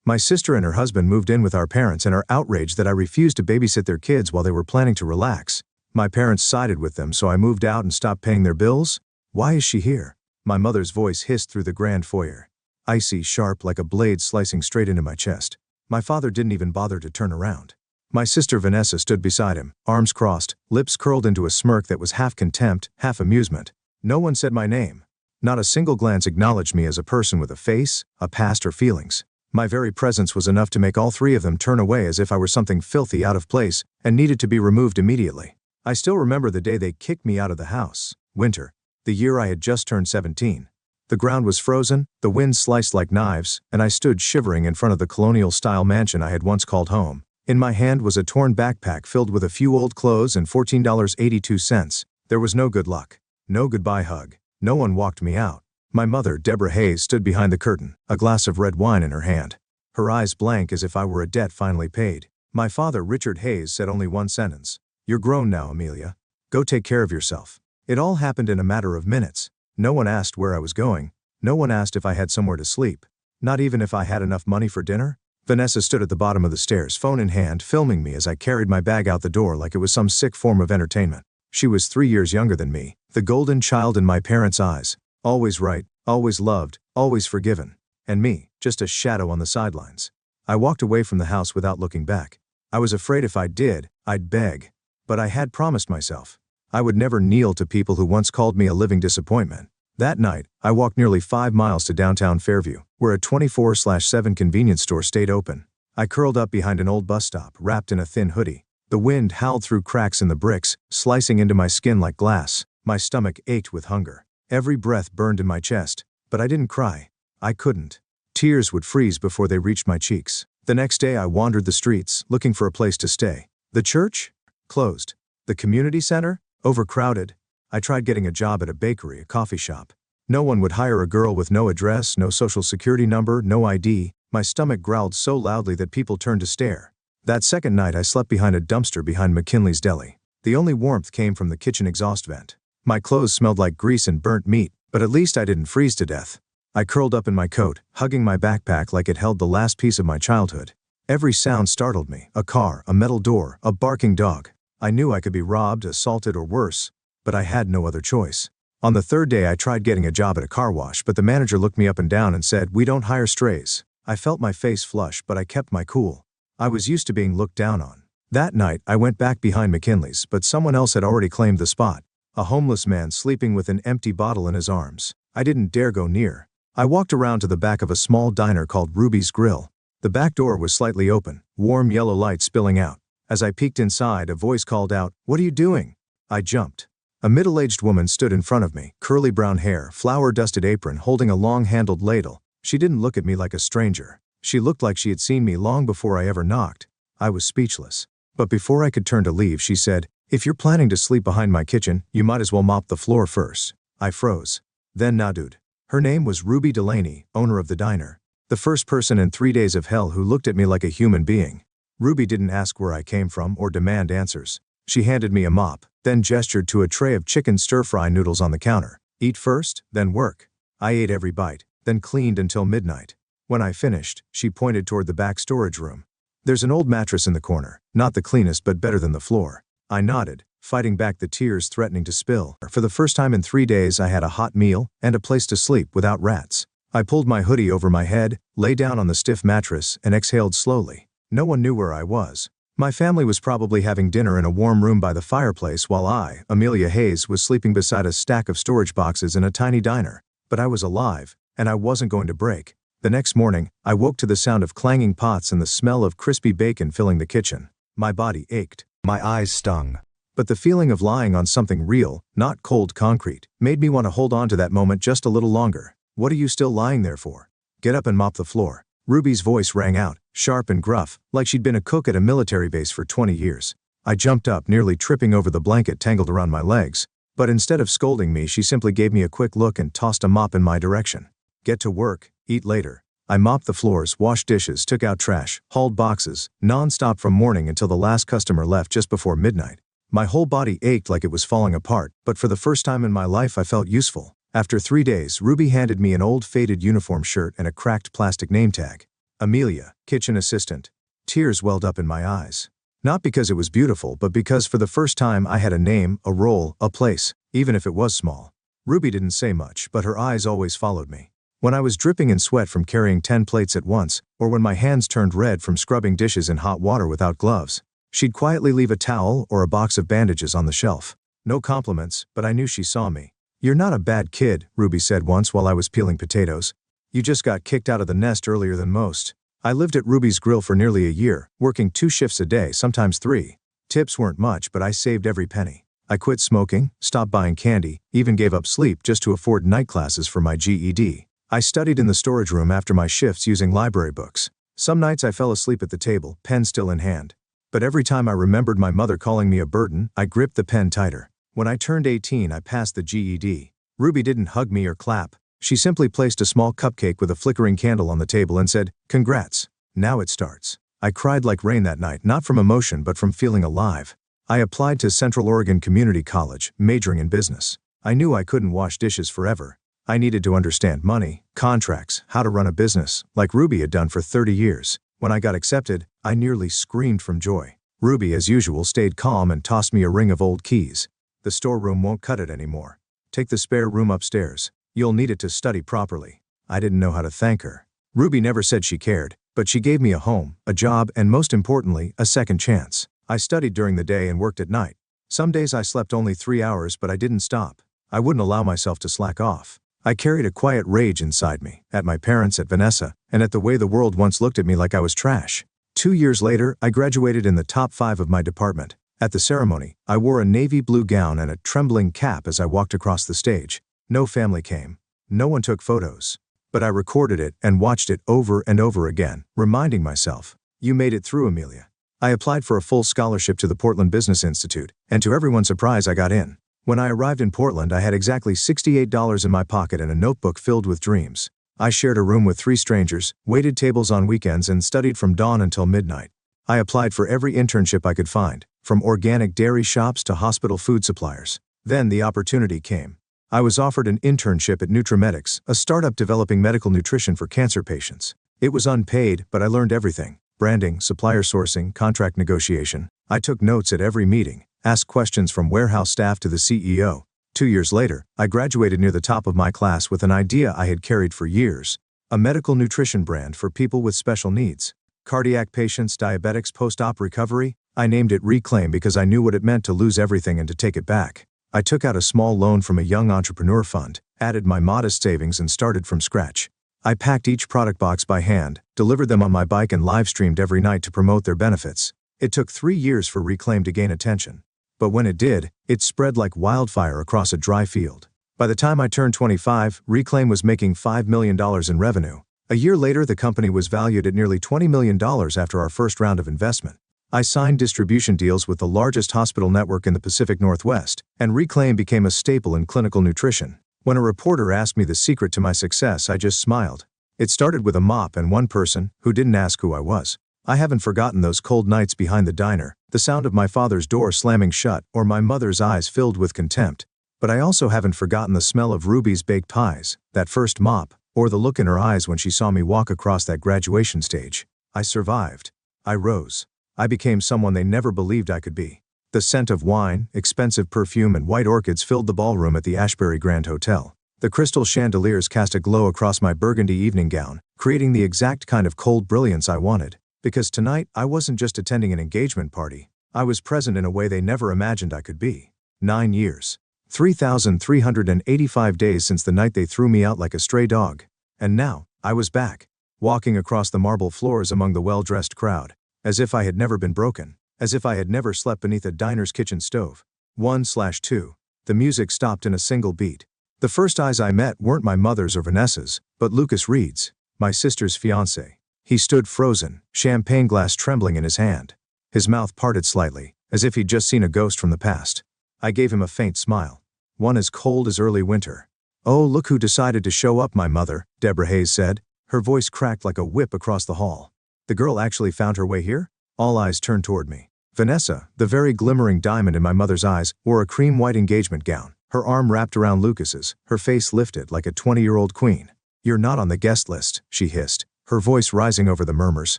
My sister and her husband moved in with our parents and are outraged that I refused to babysit their kids while they were planning to relax. My parents sided with them, so I moved out and stopped paying their bills. Why is she here? My mother's voice hissed through the grand foyer. Icy, sharp, like a blade slicing straight into my chest. My father didn't even bother to turn around. My sister Vanessa stood beside him, arms crossed, lips curled into a smirk that was half contempt, half amusement. No one said my name. Not a single glance acknowledged me as a person with a face, a past, or feelings. My very presence was enough to make all three of them turn away as if I were something filthy out of place and needed to be removed immediately. I still remember the day they kicked me out of the house. Winter. The year I had just turned 17. The ground was frozen, the wind sliced like knives, and I stood shivering in front of the colonial-style mansion I had once called home. In my hand was a torn backpack filled with a few old clothes and $14.82. There was no good luck. No goodbye hug. No one walked me out. My mother, Deborah Hayes, stood behind the curtain, a glass of red wine in her hand. Her eyes blank as if I were a debt finally paid. My father, Richard Hayes, said only one sentence. "You're grown now, Amelia. Go take care of yourself." It all happened in a matter of minutes. No one asked where I was going. No one asked if I had somewhere to sleep. Not even if I had enough money for dinner. Vanessa stood at the bottom of the stairs, phone in hand, filming me as I carried my bag out the door like it was some sick form of entertainment. She was 3 years younger than me, the golden child in my parents' eyes. Always right, always loved, always forgiven. And me, just a shadow on the sidelines. I walked away from the house without looking back. I was afraid if I did, I'd beg. But I had promised myself. I would never kneel to people who once called me a living disappointment. That night, I walked nearly 5 miles to downtown Fairview, where a 24/7 convenience store stayed open. I curled up behind an old bus stop, wrapped in a thin hoodie. The wind howled through cracks in the bricks, slicing into my skin like glass. My stomach ached with hunger. Every breath burned in my chest, but I didn't cry. I couldn't. Tears would freeze before they reached my cheeks. The next day I wandered the streets, looking for a place to stay. The church? Closed. The community center? Overcrowded. I tried getting a job at a bakery, a coffee shop. No one would hire a girl with no address, no social security number, no ID. My stomach growled so loudly that people turned to stare. That second night I slept behind a dumpster behind McKinley's Deli. The only warmth came from the kitchen exhaust vent. My clothes smelled like grease and burnt meat, but at least I didn't freeze to death. I curled up in my coat, hugging my backpack like it held the last piece of my childhood. Every sound startled me, a car, a metal door, a barking dog. I knew I could be robbed, assaulted, or worse, but I had no other choice. On the third day I tried getting a job at a car wash, but the manager looked me up and down and said, "We don't hire strays." I felt my face flush, but I kept my cool. I was used to being looked down on. That night, I went back behind McKinley's, but someone else had already claimed the spot. A homeless man sleeping with an empty bottle in his arms. I didn't dare go near. I walked around to the back of a small diner called Ruby's Grill. The back door was slightly open, warm yellow light spilling out. As I peeked inside, a voice called out, "What are you doing?" I jumped. A middle-aged woman stood in front of me, curly brown hair, flour-dusted apron, holding a long-handled ladle. She didn't look at me like a stranger. She looked like she had seen me long before I ever knocked. I was speechless. But before I could turn to leave, she said, "If you're planning to sleep behind my kitchen, you might as well mop the floor first." I froze. Then nodded. Her name was Ruby Delaney, owner of the diner. The first person in 3 days of hell who looked at me like a human being. Ruby didn't ask where I came from or demand answers. She handed me a mop, then gestured to a tray of chicken stir-fry noodles on the counter. "Eat first, then work." I ate every bite, then cleaned until midnight. When I finished, she pointed toward the back storage room. "There's an old mattress in the corner, not the cleanest but better than the floor." I nodded, fighting back the tears threatening to spill. For the first time in 3 days I had a hot meal and a place to sleep without rats. I pulled my hoodie over my head, lay down on the stiff mattress, and exhaled slowly. No one knew where I was. My family was probably having dinner in a warm room by the fireplace while I, Amelia Hayes, was sleeping beside a stack of storage boxes in a tiny diner. But I was alive, and I wasn't going to break. The next morning, I woke to the sound of clanging pots and the smell of crispy bacon filling the kitchen. My body ached. My eyes stung. But the feeling of lying on something real, not cold concrete, made me want to hold on to that moment just a little longer. "What are you still lying there for? Get up and mop the floor." Ruby's voice rang out, sharp and gruff, like she'd been a cook at a military base for 20 years. I jumped up, nearly tripping over the blanket tangled around my legs. But instead of scolding me, she simply gave me a quick look and tossed a mop in my direction. "Get to work, eat later." I mopped the floors, washed dishes, took out trash, hauled boxes, non-stop from morning until the last customer left just before midnight. My whole body ached like it was falling apart, but for the first time in my life I felt useful. After 3 days, Ruby handed me an old faded uniform shirt and a cracked plastic name tag. Amelia, kitchen assistant. Tears welled up in my eyes. Not because it was beautiful, but because for the first time I had a name, a role, a place, even if it was small. Ruby didn't say much, but her eyes always followed me. When I was dripping in sweat from carrying 10 plates at once, or when my hands turned red from scrubbing dishes in hot water without gloves, she'd quietly leave a towel or a box of bandages on the shelf. No compliments, but I knew she saw me. "You're not a bad kid," Ruby said once while I was peeling potatoes. "You just got kicked out of the nest earlier than most." I lived at Ruby's Grill for nearly a year, working 2 shifts a day, sometimes 3. Tips weren't much, but I saved every penny. I quit smoking, stopped buying candy, even gave up sleep just to afford night classes for my GED. I studied in the storage room after my shifts using library books. Some nights I fell asleep at the table, pen still in hand. But every time I remembered my mother calling me a burden, I gripped the pen tighter. When I turned 18, I passed the GED. Ruby didn't hug me or clap. She simply placed a small cupcake with a flickering candle on the table and said, "Congrats. Now it starts." I cried like rain that night, not from emotion but from feeling alive. I applied to Central Oregon Community College, majoring in business. I knew I couldn't wash dishes forever. I needed to understand money, contracts, how to run a business, like Ruby had done for 30 years. When I got accepted, I nearly screamed from joy. Ruby, as usual, stayed calm and tossed me a ring of old keys. "The storeroom won't cut it anymore. Take the spare room upstairs. You'll need it to study properly." I didn't know how to thank her. Ruby never said she cared, but she gave me a home, a job, and most importantly, a second chance. I studied during the day and worked at night. Some days I slept only 3 hours, but I didn't stop. I wouldn't allow myself to slack off. I carried a quiet rage inside me, at my parents, at Vanessa, and at the way the world once looked at me like I was trash. 2 years later, I graduated in the top 5 of my department. At the ceremony, I wore a navy blue gown and a trembling cap as I walked across the stage. No family came. No one took photos. But I recorded it and watched it over and over again, reminding myself, "You made it through, Amelia." I applied for a full scholarship to the Portland Business Institute, and to everyone's surprise, I got in. When I arrived in Portland, I had exactly $68 in my pocket and a notebook filled with dreams. I shared a room with 3 strangers, waited tables on weekends, and studied from dawn until midnight. I applied for every internship I could find, from organic dairy shops to hospital food suppliers. Then the opportunity came. I was offered an internship at Nutrimedics, a startup developing medical nutrition for cancer patients. It was unpaid, but I learned everything: branding, supplier sourcing, contract negotiation. I took notes at every meeting, asked questions from warehouse staff to the CEO. 2 years later, I graduated near the top of my class with an idea I had carried for years: a medical nutrition brand for people with special needs. Cardiac patients, diabetics, post-op recovery. I named it Reclaim because I knew what it meant to lose everything and to take it back. I took out a small loan from a young entrepreneur fund, added my modest savings, and started from scratch. I packed each product box by hand, delivered them on my bike, and live-streamed every night to promote their benefits. It took 3 years for Reclaim to gain attention. But when it did, it spread like wildfire across a dry field. By the time I turned 25, Reclaim was making $5 million in revenue. A year later, the company was valued at nearly $20 million after our first round of investment. I signed distribution deals with the largest hospital network in the Pacific Northwest, and Reclaim became a staple in clinical nutrition. When a reporter asked me the secret to my success, I just smiled. It started with a mop and one person, who didn't ask who I was. I haven't forgotten those cold nights behind the diner, the sound of my father's door slamming shut, or my mother's eyes filled with contempt. But I also haven't forgotten the smell of Ruby's baked pies, that first mop, or the look in her eyes when she saw me walk across that graduation stage. I survived. I rose. I became someone they never believed I could be. The scent of wine, expensive perfume, and white orchids filled the ballroom at the Ashbury Grand Hotel. The crystal chandeliers cast a glow across my burgundy evening gown, creating the exact kind of cold brilliance I wanted. Because tonight, I wasn't just attending an engagement party. I was present in a way they never imagined I could be. 9 years. 3,385 days since the night they threw me out like a stray dog. And now, I was back, walking across the marble floors among the well-dressed crowd, as if I had never been broken, as if I had never slept beneath a diner's kitchen stove. 1/2. The music stopped in a single beat. The first eyes I met weren't my mother's or Vanessa's, but Lucas Reed's, my sister's fiancé. He stood frozen, champagne glass trembling in his hand. His mouth parted slightly, as if he'd just seen a ghost from the past. I gave him a faint smile. One as cold as early winter. "Oh, look who decided to show up, my mother," Deborah Hayes said. Her voice cracked like a whip across the hall. "The girl actually found her way here?" All eyes turned toward me. Vanessa, the very glimmering diamond in my mother's eyes, wore a cream-white engagement gown, her arm wrapped around Lucas's, her face lifted like a 20-year-old queen. "You're not on the guest list," she hissed, her voice rising over the murmurs.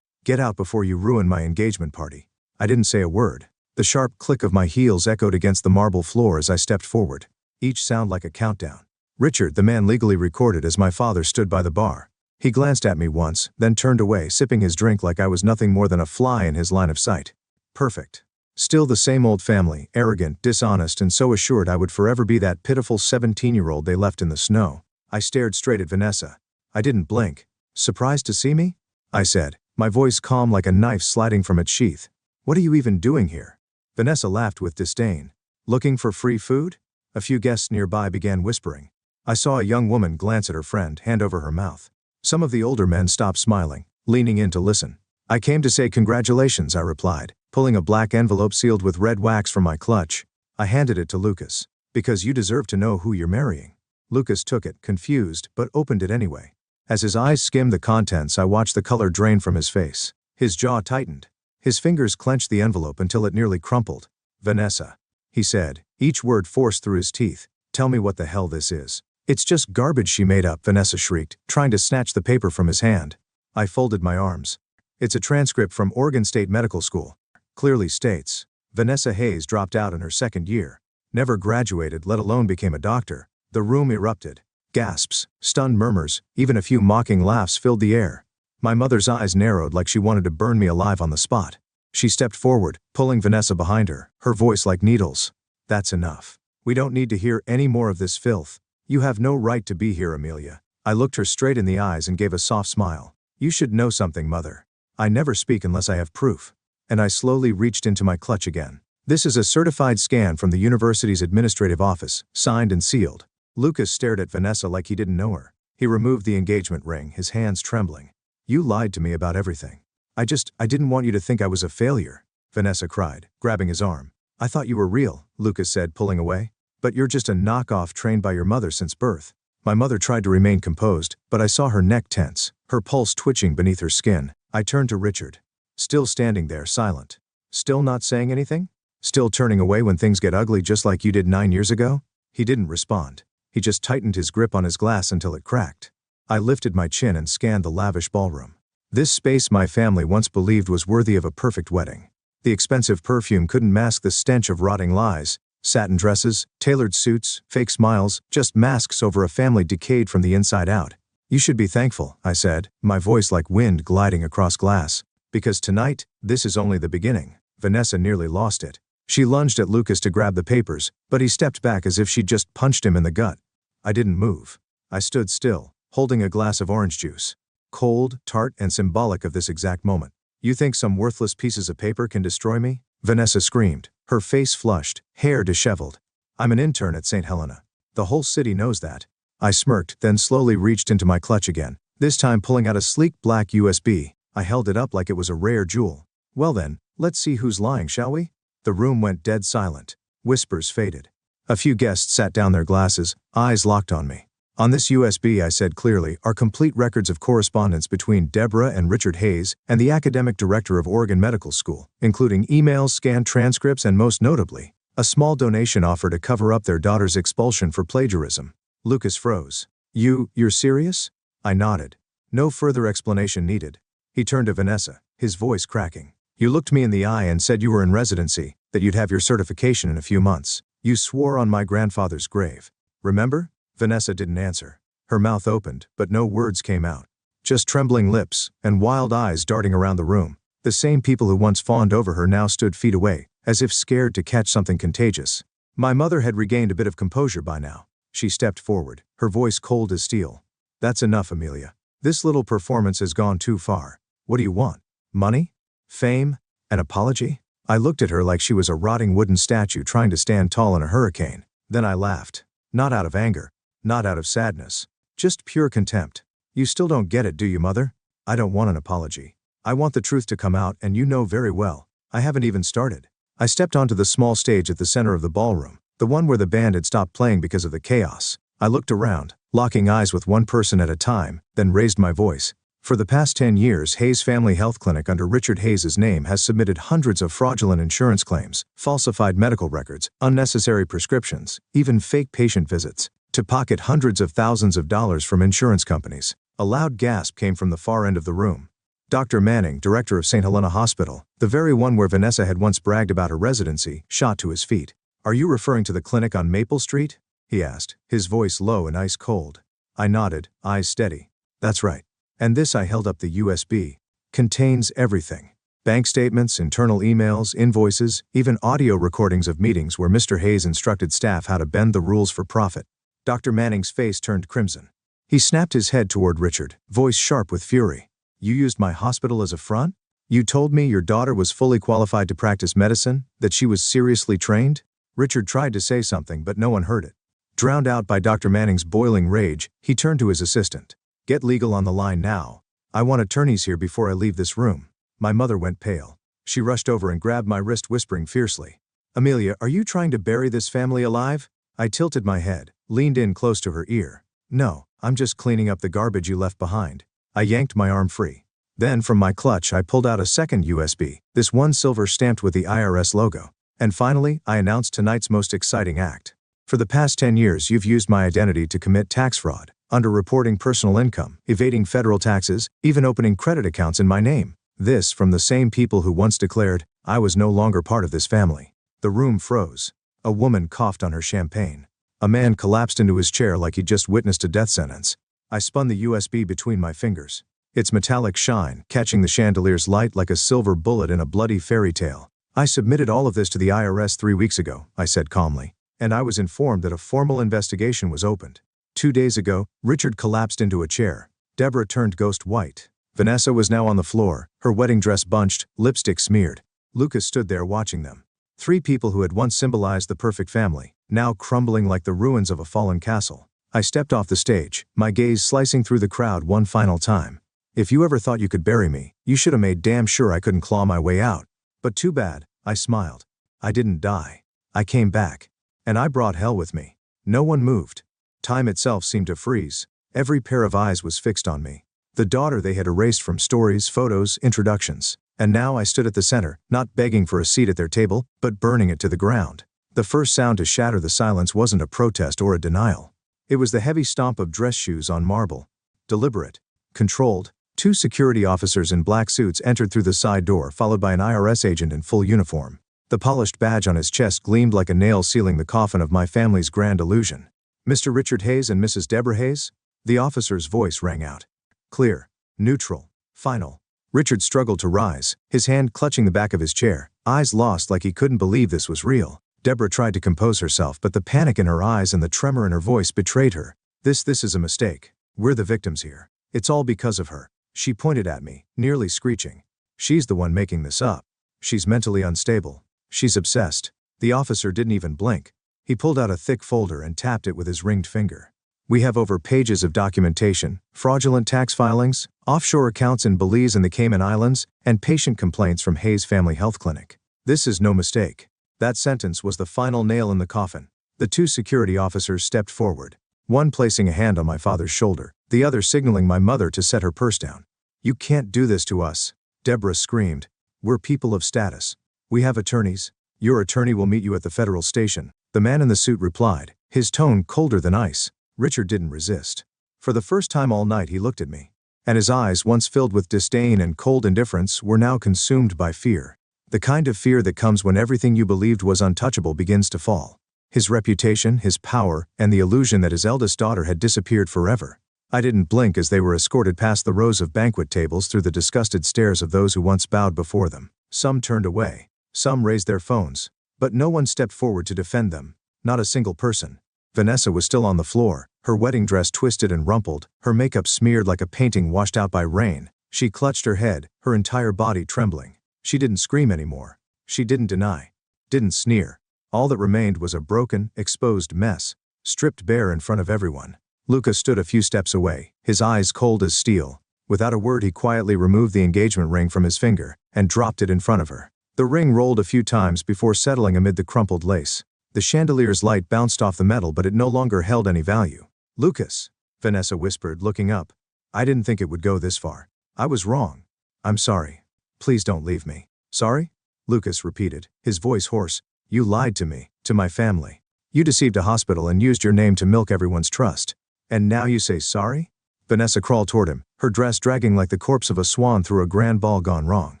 Get out before you ruin my engagement party. I didn't say a word. The sharp click of my heels echoed against the marble floor as I stepped forward, each sound like a countdown. Richard, the man legally recorded as my father, stood by the bar. He glanced at me once, then turned away, sipping his drink like I was nothing more than a fly in his line of sight. Perfect. Still the same old family, arrogant, dishonest, and so assured I would forever be that pitiful 17-year-old they left in the snow. I stared straight at Vanessa. I didn't blink. Surprised to see me? I said, my voice calm like a knife sliding from its sheath. What are you even doing here? Vanessa laughed with disdain. Looking for free food? A few guests nearby began whispering. I saw a young woman glance at her friend, hand over her mouth. Some of the older men stopped smiling, leaning in to listen. I came to say congratulations, I replied, pulling a black envelope sealed with red wax from my clutch. I handed it to Lucas. Because you deserve to know who you're marrying. Lucas took it, confused, but opened it anyway. As his eyes skimmed the contents, I watched the color drain from his face. His jaw tightened. His fingers clenched the envelope until it nearly crumpled. Vanessa, he said, each word forced through his teeth. Tell me what the hell this is. It's just garbage she made up, Vanessa shrieked, trying to snatch the paper from his hand. I folded my arms. It's a transcript from Oregon State Medical School. Clearly states, Vanessa Hayes dropped out in her second year. Never graduated, let alone became a doctor. The room erupted. Gasps, stunned murmurs, even a few mocking laughs filled the air. My mother's eyes narrowed like she wanted to burn me alive on the spot. She stepped forward, pulling Vanessa behind her, her voice like needles. That's enough. We don't need to hear any more of this filth. You have no right to be here, Amelia. I looked her straight in the eyes and gave a soft smile. You should know something, Mother. I never speak unless I have proof. And I slowly reached into my clutch again. This is a certified scan from the university's administrative office, signed and sealed. Lucas stared at Vanessa like he didn't know her. He removed the engagement ring, his hands trembling. You lied to me about everything. I didn't want you to think I was a failure, Vanessa cried, grabbing his arm. I thought you were real, Lucas said, pulling away. But you're just a knockoff trained by your mother since birth. My mother tried to remain composed, but I saw her neck tense, her pulse twitching beneath her skin. I turned to Richard. Still standing there, silent. Still not saying anything? Still turning away when things get ugly just like you did 9 years ago? He didn't respond. He just tightened his grip on his glass until it cracked. I lifted my chin and scanned the lavish ballroom. This space my family once believed was worthy of a perfect wedding. The expensive perfume couldn't mask the stench of rotting lies. Satin dresses, tailored suits, fake smiles, just masks over a family decayed from the inside out. You should be thankful, I said, my voice like wind gliding across glass. Because tonight, this is only the beginning. Vanessa nearly lost it. She lunged at Lucas to grab the papers, but he stepped back as if she'd just punched him in the gut. I didn't move. I stood still, holding a glass of orange juice. Cold, tart, and symbolic of this exact moment. You think some worthless pieces of paper can destroy me? Vanessa screamed, her face flushed, hair disheveled. I'm an intern at St. Helena. The whole city knows that. I smirked, then slowly reached into my clutch again, this time pulling out a sleek black USB. I held it up like it was a rare jewel. Well then, let's see who's lying, shall we? The room went dead silent. Whispers faded. A few guests sat down their glasses, eyes locked on me. On this USB, I said clearly, are complete records of correspondence between Deborah and Richard Hayes and the academic director of Oregon Medical School, including emails, scanned transcripts, and most notably, a small donation offer to cover up their daughter's expulsion for plagiarism. Lucas froze. You're serious? I nodded. No further explanation needed. He turned to Vanessa, his voice cracking. You looked me in the eye and said you were in residency, that you'd have your certification in a few months. You swore on my grandfather's grave. Remember? Vanessa didn't answer. Her mouth opened, but no words came out. Just trembling lips, and wild eyes darting around the room. The same people who once fawned over her now stood feet away, as if scared to catch something contagious. My mother had regained a bit of composure by now. She stepped forward, her voice cold as steel. That's enough, Amelia. This little performance has gone too far. What do you want? Money? Fame? An apology? I looked at her like she was a rotting wooden statue trying to stand tall in a hurricane. Then I laughed. Not out of anger. Not out of sadness. Just pure contempt. You still don't get it, do you, Mother? I don't want an apology. I want the truth to come out, and you know very well. I haven't even started. I stepped onto the small stage at the center of the ballroom, the one where the band had stopped playing because of the chaos. I looked around, locking eyes with one person at a time, then raised my voice. For the past 10 years, Hayes Family Health Clinic under Richard Hayes' name has submitted hundreds of fraudulent insurance claims, falsified medical records, unnecessary prescriptions, even fake patient visits, to pocket hundreds of thousands of dollars from insurance companies. A loud gasp came from the far end of the room. Dr. Manning, director of St. Helena Hospital, the very one where Vanessa had once bragged about her residency, shot to his feet. "Are you referring to the clinic on Maple Street?" he asked, his voice low and ice cold. I nodded, eyes steady. "That's right. And this," I held up the USB, "contains everything. Bank statements, internal emails, invoices, even audio recordings of meetings where Mr. Hayes instructed staff how to bend the rules for profit." Dr. Manning's face turned crimson. He snapped his head toward Richard, voice sharp with fury. "You used my hospital as a front? You told me your daughter was fully qualified to practice medicine, that she was seriously trained?" Richard tried to say something, but no one heard it. Drowned out by Dr. Manning's boiling rage, he turned to his assistant. "Get legal on the line now. I want attorneys here before I leave this room." My mother went pale. She rushed over and grabbed my wrist, whispering fiercely, "Amelia, are you trying to bury this family alive?" I tilted my head, leaned in close to her ear. "No, I'm just cleaning up the garbage you left behind." I yanked my arm free. Then from my clutch I pulled out a second USB, this one silver stamped with the IRS logo. And finally, I announced tonight's most exciting act. "For the past 10 years you've used my identity to commit tax fraud, underreporting personal income, evading federal taxes, even opening credit accounts in my name. This from the same people who once declared I was no longer part of this family." The room froze. A woman coughed on her champagne. A man collapsed into his chair like he'd just witnessed a death sentence. I spun the USB between my fingers. Its metallic shine, catching the chandelier's light like a silver bullet in a bloody fairy tale. "I submitted all of this to the IRS 3 weeks ago," I said calmly, "and I was informed that a formal investigation was opened. 2 days ago, Richard collapsed into a chair. Deborah turned ghost white. Vanessa was now on the floor, her wedding dress bunched, lipstick smeared. Lucas stood there watching them. 3 people who had once symbolized the perfect family, now crumbling like the ruins of a fallen castle. I stepped off the stage, my gaze slicing through the crowd one final time. "If you ever thought you could bury me, you should have made damn sure I couldn't claw my way out. But too bad," I smiled. "I didn't die. I came back. And I brought hell with me." No one moved. Time itself seemed to freeze. Every pair of eyes was fixed on me. The daughter they had erased from stories, photos, introductions. And now I stood at the center, not begging for a seat at their table, but burning it to the ground. The first sound to shatter the silence wasn't a protest or a denial. It was the heavy stomp of dress shoes on marble. Deliberate. Controlled. 2 security officers in black suits entered through the side door, followed by an IRS agent in full uniform. The polished badge on his chest gleamed like a nail sealing the coffin of my family's grand illusion. "Mr. Richard Hayes and Mrs. Deborah Hayes?" The officer's voice rang out. Clear. Neutral. Final. Richard struggled to rise, his hand clutching the back of his chair, eyes lost like he couldn't believe this was real. Deborah tried to compose herself, but the panic in her eyes and the tremor in her voice betrayed her. This is a mistake. We're the victims here. It's all because of her." She pointed at me, nearly screeching. "She's the one making this up. She's mentally unstable. She's obsessed." The officer didn't even blink. He pulled out a thick folder and tapped it with his ringed finger. "We have over pages of documentation, fraudulent tax filings, offshore accounts in Belize and the Cayman Islands, and patient complaints from Hayes Family Health Clinic. This is no mistake." That sentence was the final nail in the coffin. The 2 security officers stepped forward, one placing a hand on my father's shoulder, the other signaling my mother to set her purse down. "You can't do this to us," Deborah screamed. "We're people of status. We have attorneys. Your attorney will meet you at the federal station," the man in the suit replied, his tone colder than ice. Richard didn't resist. For the first time all night he looked at me. And his eyes, once filled with disdain and cold indifference, were now consumed by fear. The kind of fear that comes when everything you believed was untouchable begins to fall. His reputation, his power, and the illusion that his eldest daughter had disappeared forever. I didn't blink as they were escorted past the rows of banquet tables through the disgusted stares of those who once bowed before them. Some turned away. Some raised their phones. But no one stepped forward to defend them. Not a single person. Vanessa was still on the floor, her wedding dress twisted and rumpled, her makeup smeared like a painting washed out by rain. She clutched her head, her entire body trembling. She didn't scream anymore. She didn't deny. Didn't sneer. All that remained was a broken, exposed mess, stripped bare in front of everyone. Lucas stood a few steps away, his eyes cold as steel. Without a word he quietly removed the engagement ring from his finger and dropped it in front of her. The ring rolled a few times before settling amid the crumpled lace. The chandelier's light bounced off the metal, but it no longer held any value. "Lucas," Vanessa whispered, looking up. "I didn't think it would go this far. I was wrong. I'm sorry. Please don't leave me." "Sorry?" Lucas repeated, his voice hoarse. "You lied to me, to my family. You deceived a hospital and used your name to milk everyone's trust. And now you say sorry?" Vanessa crawled toward him, her dress dragging like the corpse of a swan through a grand ball gone wrong.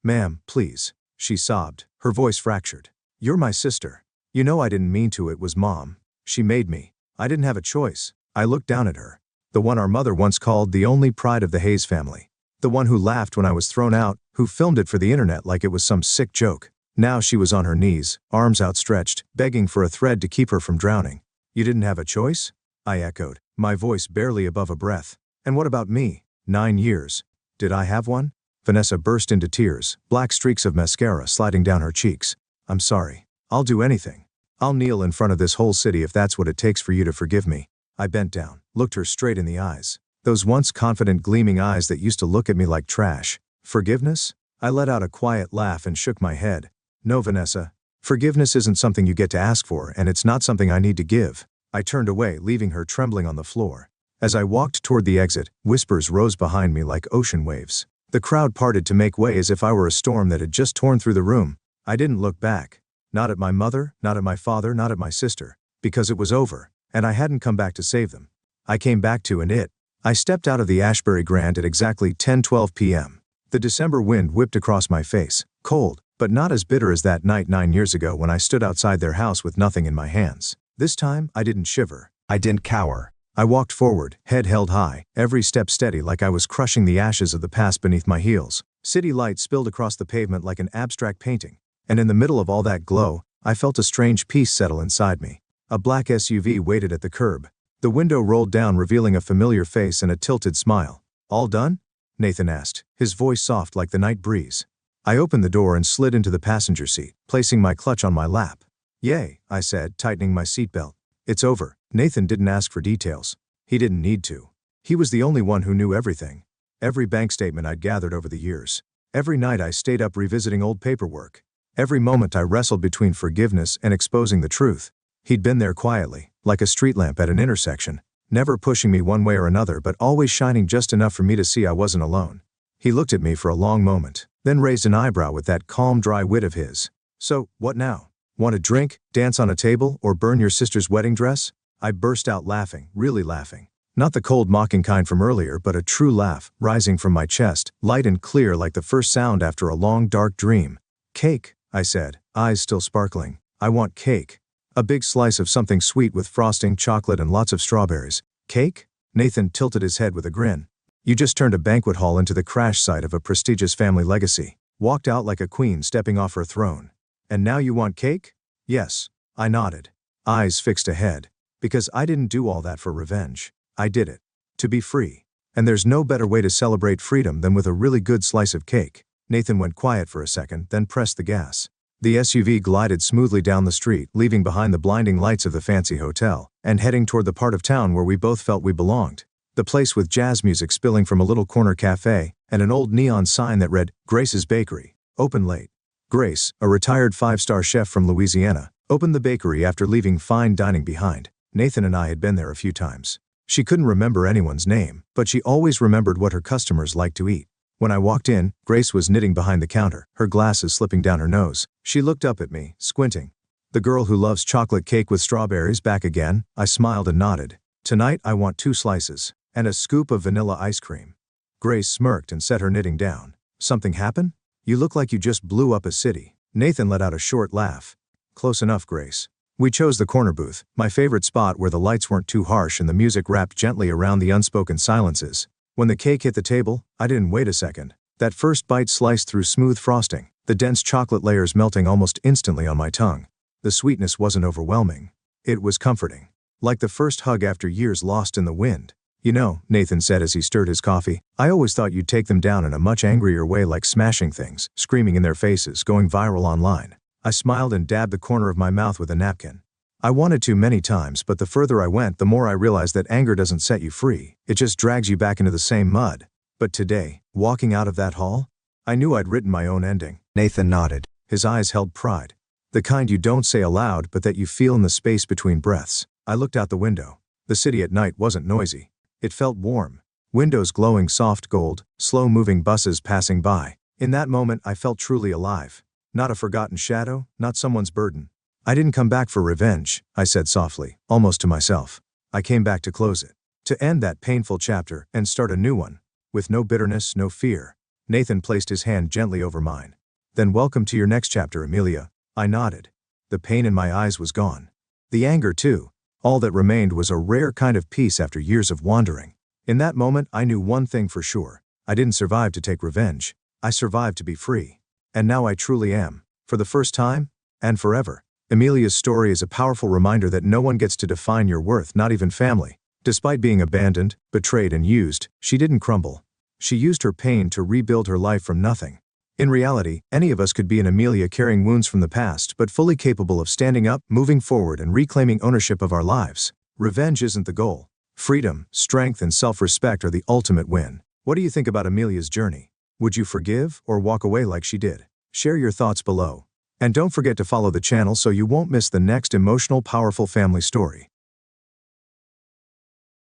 "Ma'am, please," she sobbed, her voice fractured. "You're my sister. You know I didn't mean to, it was Mom. She made me. I didn't have a choice." I looked down at her. The one our mother once called the only pride of the Hayes family. The one who laughed when I was thrown out, who filmed it for the internet like it was some sick joke. Now she was on her knees, arms outstretched, begging for a thread to keep her from drowning. "You didn't have a choice?" I echoed, my voice barely above a breath. "And what about me? 9 years. Did I have one?" Vanessa burst into tears, black streaks of mascara sliding down her cheeks. "I'm sorry. I'll do anything. I'll kneel in front of this whole city if that's what it takes for you to forgive me." I bent down, looked her straight in the eyes. Those once confident gleaming eyes that used to look at me like trash. "Forgiveness?" I let out a quiet laugh and shook my head. "No, Vanessa. Forgiveness isn't something you get to ask for, and it's not something I need to give." I turned away, leaving her trembling on the floor. As I walked toward the exit, whispers rose behind me like ocean waves. The crowd parted to make way as if I were a storm that had just torn through the room. I didn't look back. Not at my mother, not at my father, not at my sister. Because it was over, and I hadn't come back to save them. I came back to and it. I stepped out of the Ashbury Grand at exactly 10:12 p.m. The December wind whipped across my face, cold, but not as bitter as that night 9 years ago when I stood outside their house with nothing in my hands. This time, I didn't shiver. I didn't cower. I walked forward, head held high, every step steady like I was crushing the ashes of the past beneath my heels. City lights spilled across the pavement like an abstract painting, and in the middle of all that glow, I felt a strange peace settle inside me. A black SUV waited at the curb. The window rolled down, revealing a familiar face and a tilted smile. "All done?" Nathan asked, his voice soft like the night breeze. I opened the door and slid into the passenger seat, placing my clutch on my lap. "Yay," I said, tightening my seatbelt. "It's over." Nathan didn't ask for details. He didn't need to. He was the only one who knew everything. Every bank statement I'd gathered over the years. Every night I stayed up revisiting old paperwork. Every moment I wrestled between forgiveness and exposing the truth. He'd been there quietly, like a street lamp at an intersection, never pushing me one way or another but always shining just enough for me to see I wasn't alone. He looked at me for a long moment, then raised an eyebrow with that calm, dry wit of his. "So, what now? Want a drink, dance on a table, or burn your sister's wedding dress?" I burst out laughing, really laughing. Not the cold, mocking kind from earlier, but a true laugh, rising from my chest, light and clear like the first sound after a long, dark dream. "Cake," I said, eyes still sparkling. "I want cake. A big slice of something sweet with frosting, chocolate, and lots of strawberries." "Cake?" Nathan tilted his head with a grin. "You just turned a banquet hall into the crash site of a prestigious family legacy. Walked out like a queen stepping off her throne. And now you want cake?" "Yes." I nodded, eyes fixed ahead. Because I didn't do all that for revenge. I did it to be free. And there's no better way to celebrate freedom than with a really good slice of cake. Nathan went quiet for a second, then pressed the gas. The SUV glided smoothly down the street, leaving behind the blinding lights of the fancy hotel, and heading toward the part of town where we both felt we belonged. The place with jazz music spilling from a little corner cafe, and an old neon sign that read, "Grace's Bakery, open late." Grace, a retired 5-star chef from Louisiana, opened the bakery after leaving fine dining behind. Nathan and I had been there a few times. She couldn't remember anyone's name, but she always remembered what her customers liked to eat. When I walked in, Grace was knitting behind the counter, her glasses slipping down her nose. She looked up at me, squinting. "The girl who loves chocolate cake with strawberries back again?" I smiled and nodded. "Tonight I want 2 slices, and a scoop of vanilla ice cream." Grace smirked and set her knitting down. "Something happen? You look like you just blew up a city." Nathan let out a short laugh. "Close enough, Grace." We chose the corner booth, my favorite spot where the lights weren't too harsh and the music wrapped gently around the unspoken silences. When the cake hit the table, I didn't wait a second. That first bite sliced through smooth frosting, the dense chocolate layers melting almost instantly on my tongue. The sweetness wasn't overwhelming. It was comforting. Like the first hug after years lost in the wind. "You know," Nathan said as he stirred his coffee, "I always thought you'd take them down in a much angrier way, like smashing things, screaming in their faces, going viral online." I smiled and dabbed the corner of my mouth with a napkin. I wanted to many times, but the further I went, the more I realized that anger doesn't set you free. It just drags you back into the same mud. But today, walking out of that hall, I knew I'd written my own ending. Nathan nodded. His eyes held pride. The kind you don't say aloud, but that you feel in the space between breaths. I looked out the window. The city at night wasn't noisy. It felt warm. Windows glowing soft gold, slow-moving buses passing by. In that moment, I felt truly alive. Not a forgotten shadow, not someone's burden. "I didn't come back for revenge," I said softly, almost to myself. "I came back to close it. To end that painful chapter and start a new one. With no bitterness, no fear. Nathan placed his hand gently over mine. Then welcome to your next chapter, Amelia. I nodded. The pain in my eyes was gone. The anger too. All that remained was a rare kind of peace after years of wandering. In that moment, I knew one thing for sure. I didn't survive to take revenge. I survived to be free. And now I truly am. For the first time, and forever. Amelia's story is a powerful reminder that no one gets to define your worth, not even family. Despite being abandoned, betrayed, and used, she didn't crumble. She used her pain to rebuild her life from nothing. In reality, any of us could be an Amelia carrying wounds from the past, but fully capable of standing up, moving forward, and reclaiming ownership of our lives. Revenge isn't the goal. Freedom, strength, and self-respect are the ultimate win. What do you think about Amelia's journey? Would you forgive or walk away like she did? Share your thoughts below. And don't forget to follow the channel so you won't miss the next emotional, powerful family story.